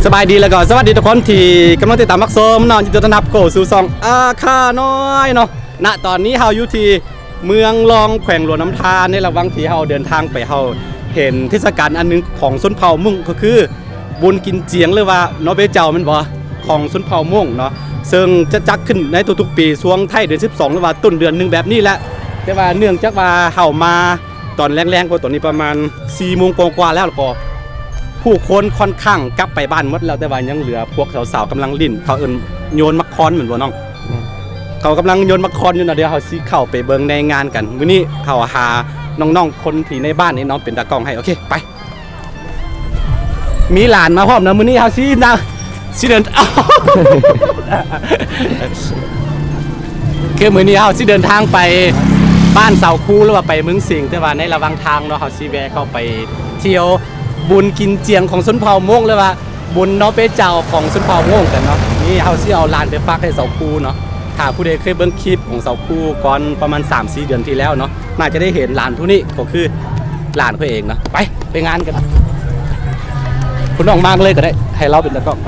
สบายดีแล้วก็สวัสดีทุกคนที่กำลังติดตามมักโซมเนาะยินดีต้อนรับเข้าสู่ซองอาคาน้อยเนาะณตอนนี้เฮาอยู่ที่เมืองรองแขวงหลวงน้ำทานในระหว่างที่เฮาเดินทางไปเฮาเห็นเทศกาลอันนึงของชนเผ่ามุ่งก็คือบุญกินเจียงหรือว่าเนาะเบเจ้ามันบ่ของชนเผ่ามุ่งเนาะซึ่งจะจัดขึ้นในทุกๆปีช่วงไทยเดือน12หรือว่าต้นเดือนนึงแบบนี้แหละแต่ว่าเนื่องจากว่าเฮามาตอนแรงๆก็ตอนนี้ประมาณ 4 โมงกว่าๆแล้วก็ผู้คนค่อนข้างกลับไปบ้านหมดแล้วแต่ว่ายังเหลือพวกสาวๆกำลังลิ้นเขาเอิ้นโยนมักคอนเหมือนบ่น้องเขากำลังโยนมักคอนอยู่นะเดี๋ยวเขาสิเข้าไปเบิ่งในงานกันมื้อนี้เขาหาน้องๆคนที่ในบ้านนี่น้องเป็นตากล้องให้โอเคไปมีหลานมาพร้อมนะมื้อนี้เขาสิเดิน คือมื้อนี้เขาสิเดินทางไปบ้านเสาคูหรือว่าไปเมืองสิงห์แต่ว่าในระหว่างทางเนาะเขาสิแวะเข้าไปเที่ยวบุญกินเจียงของชนเผ่าม่วงเลยว่าบุญเนาะเป้เจ้าของชนเผ่าม่วงกันเนาะนี่เฮาสิเอาลานไปฝากให้เสาคูเนาะถ้าผู้ใดเคยเบิ่งคลิปของเสาคูก่อนประมาณ 3-4 เดือนที่แล้วเนาะน่าจะได้เห็นลานผู้นี้ก็คือลานเขาเองเนาะไปงานกันคุณน้องมากเลยก็ได้ให้เราเป็นตะกล้อง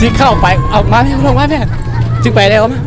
สิเข้าไปเอามาพี่ลงมาพี่จึงไปแล้วมั้ย